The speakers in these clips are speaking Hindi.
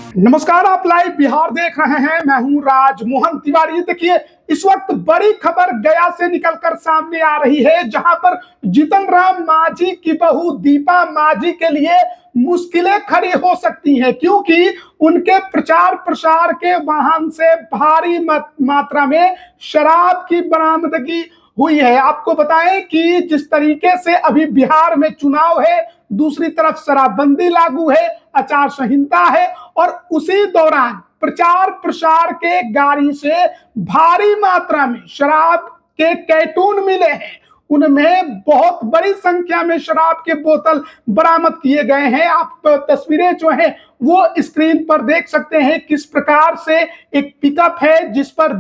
नमस्कार, आप लाइव बिहार देख रहे हैं। मैं हूं राजमोहन तिवारी। देखिए, इस वक्त बड़ी खबर गया से निकलकर सामने आ रही है, जहां पर जीतन राम मांझी की बहू दीपा मांझी के लिए मुश्किलें खड़ी हो सकती हैं, क्योंकि उनके प्रचार प्रसार के वाहन से भारी मात्रा में शराब की बरामदगी हुई है। आपको बताएं कि जिस तरीके से अभी बिहार में चुनाव है, दूसरी तरफ शराबबंदी लागू है, आचार संहिता है, और उसी दौरान प्रचार प्रसार के गाड़ी से भारी मात्रा में शराब के कैटून मिले हैं। उनमें बहुत बड़ी संख्या में शराब के बोतल बरामद किए गए हैं। आप तस्वीरें जो हैं वो स्क्रीन पर देख सकते हैं, किस प्रकार से एक पिकअप है जिस पर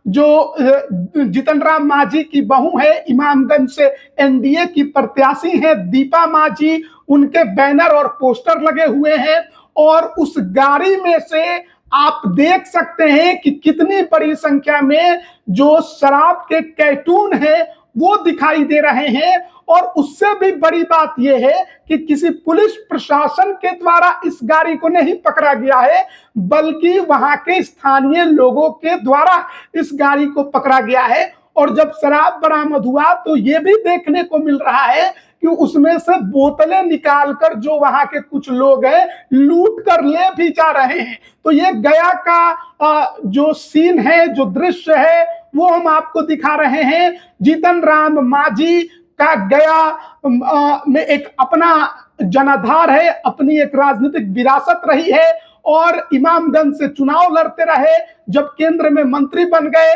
जो जीतन राम मांझी की बहू है, इमामगंज से एनडीए की प्रत्याशी है दीपा मांझी, उनके बैनर और पोस्टर लगे हुए हैं। और उस गाड़ी में से आप देख सकते हैं कि कितनी बड़ी संख्या में जो शराब के कैटून है वो दिखाई दे रहे हैं। और उससे भी बड़ी बात यह है कि किसी पुलिस प्रशासन के द्वारा इस गाड़ी को नहीं पकड़ा गया है, बल्कि वहां के स्थानीय लोगों के द्वारा इस गाड़ी को पकड़ा गया है। और जब शराब बरामद हुआ तो यह भी देखने को मिल रहा है कि उसमें से बोतलें निकालकर जो वहां के कुछ लोग हैं लूट कर ले भी जा रहे हैं। तो ये गया का जो सीन है, जो दृश्य है, वो हम आपको दिखा रहे हैं। जीतन राम मांझी का गया में एक अपना जनाधार है, अपनी एक राजनीतिक विरासत रही है, और इमामगंज से चुनाव लड़ते रहे। जब केंद्र में मंत्री बन गए,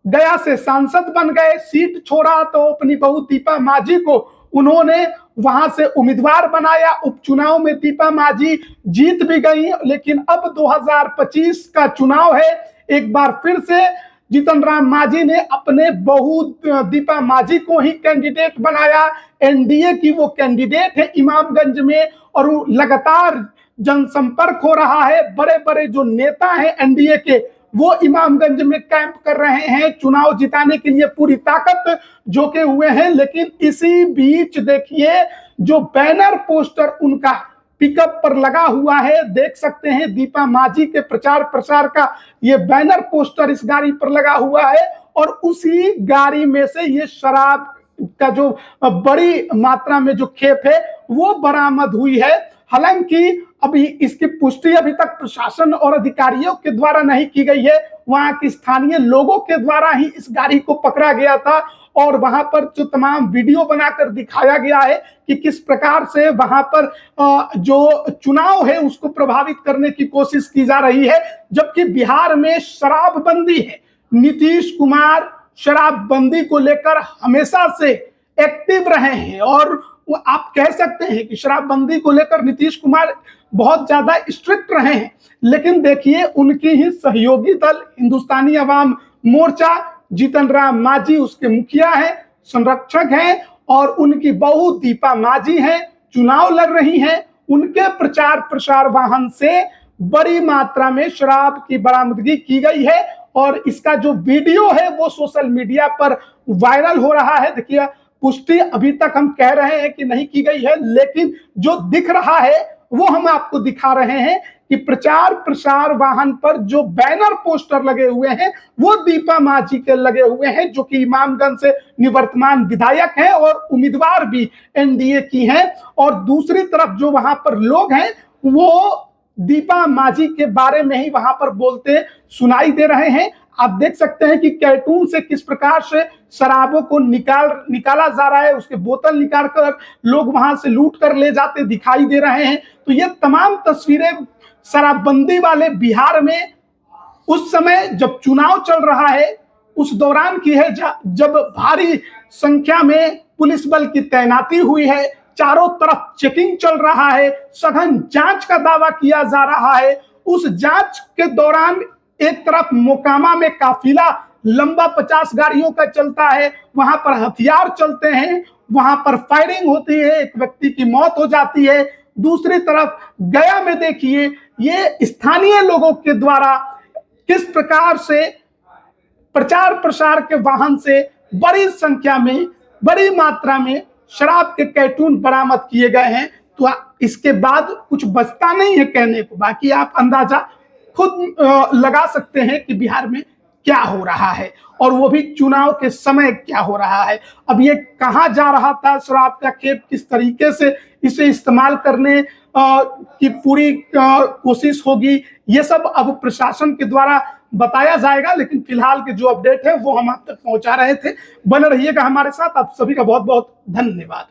गया से सांसद बन गए, सीट छोड़ा तो अपनी बहू दीपा मांझी को उन्होंने वहां से उम्मीदवार बनाया। उपचुनाव में दीपा मांझी जीत भी गई, लेकिन अब 2025 का चुनाव है, एक बार फिर से जीतन राम मांझी ने अपने बहू दीपा मांझी को ही कैंडिडेट बनाया। एनडीए की वो कैंडिडेट है इमामगंज में, और वो लगातार जनसंपर्क हो रहा है। बड़े बड़े जो नेता हैं एनडीए के, वो इमामगंज में कैंप कर रहे हैं, चुनाव जिताने के लिए पूरी ताकत झोंके हुए हैं। लेकिन इसी बीच देखिए, जो बैनर पोस्टर उनका पिकअप पर लगा हुआ है, देख सकते हैं दीपा मांझी के प्रचार प्रसार का ये बैनर पोस्टर इस गाड़ी पर लगा हुआ है। और उसी गाड़ी में से ये शराब का जो बड़ी मात्रा में जो खेप है वो बरामद हुई है। हालांकि अभी इसकी पुष्टि अभी तक प्रशासन और अधिकारियों के द्वारा नहीं की गई है, वहां के स्थानीय लोगों के द्वारा ही इस गाड़ी को पकड़ा गया था। और वहां पर जो तमाम वीडियो बनाकर दिखाया गया है कि किस प्रकार से वहां पर जो चुनाव है उसको प्रभावित करने की कोशिश की जा रही है। जबकि बिहार में शराबबंदी है, नीतीश कुमार शराबबंदी को लेकर हमेशा से एक्टिव रहे हैं, और वो आप कह सकते हैं कि शराबबंदी को लेकर नीतीश कुमार बहुत ज्यादा स्ट्रिक्ट रहे हैं। लेकिन देखिए, उनकी ही सहयोगी दल हिंदुस्तानी अवाम मोर्चा, जीतन राम मांझी उसके मुखिया हैं, संरक्षक हैं, और उनकी बहू दीपा मांझी हैं, चुनाव लड़ रही हैं। उनके प्रचार प्रसार वाहन से बड़ी मात्रा में शराब की बरामदगी की गई है, और इसका जो वीडियो है वो सोशल मीडिया पर वायरल हो रहा है। देखिए, पुष्टि अभी तक हम कह रहे हैं कि नहीं की गई है, लेकिन जो दिख रहा है वो हम आपको दिखा रहे हैं कि प्रचार प्रसार वाहन पर जो बैनर पोस्टर लगे हुए हैं वो दीपा मांझी के लगे हुए हैं, जो कि इमामगंज से निवर्तमान विधायक हैं और उम्मीदवार भी एनडीए की हैं। और दूसरी तरफ जो वहां पर लोग हैं वो दीपा मांझी के बारे में ही वहां पर बोलते सुनाई दे रहे हैं। आप देख सकते हैं कि कैटून से किस प्रकार से शराबों को निकाला जा रहा है, उसके बोतल निकाल कर लोग वहां से लूट कर ले जाते दिखाई दे रहे हैं। तो ये तमाम तस्वीरें शराबबंदी वाले बिहार में उस समय जब चुनाव चल रहा है उस दौरान की है, जब भारी संख्या में पुलिस बल की तैनाती हुई है, चारों तरफ चेकिंग चल रहा है, सघन जांच का दावा किया जा रहा है। उस जांच के दौरान एक तरफ मोकामा में काफिला लंबा 50 गाड़ियों का चलता है, वहां पर हथियार चलते हैं, वहां पर फायरिंग होती है, एक व्यक्ति की मौत हो जाती है। दूसरी तरफ गया में देखिए, ये स्थानीय लोगों के द्वारा किस प्रकार से प्रचार प्रसार के वाहन से बड़ी संख्या में, बड़ी मात्रा में शराब के कैटून बरामद किए गए हैं। तो इसके बाद कुछ बचता नहीं है कहने को। बाकी आप अंदाजा खुद लगा सकते हैं कि बिहार में क्या हो रहा है, और वो भी चुनाव के समय क्या हो रहा है। अब ये कहाँ जा रहा था शराब का खेप, किस तरीके से इसे इस्तेमाल करने की पूरी कोशिश होगी, ये सब अब प्रशासन के द्वारा बताया जाएगा। लेकिन फिलहाल के जो अपडेट है वो हम आप तक पहुंचा रहे थे। बने रहिएगा हमारे साथ। आप सभी का बहुत बहुत धन्यवाद।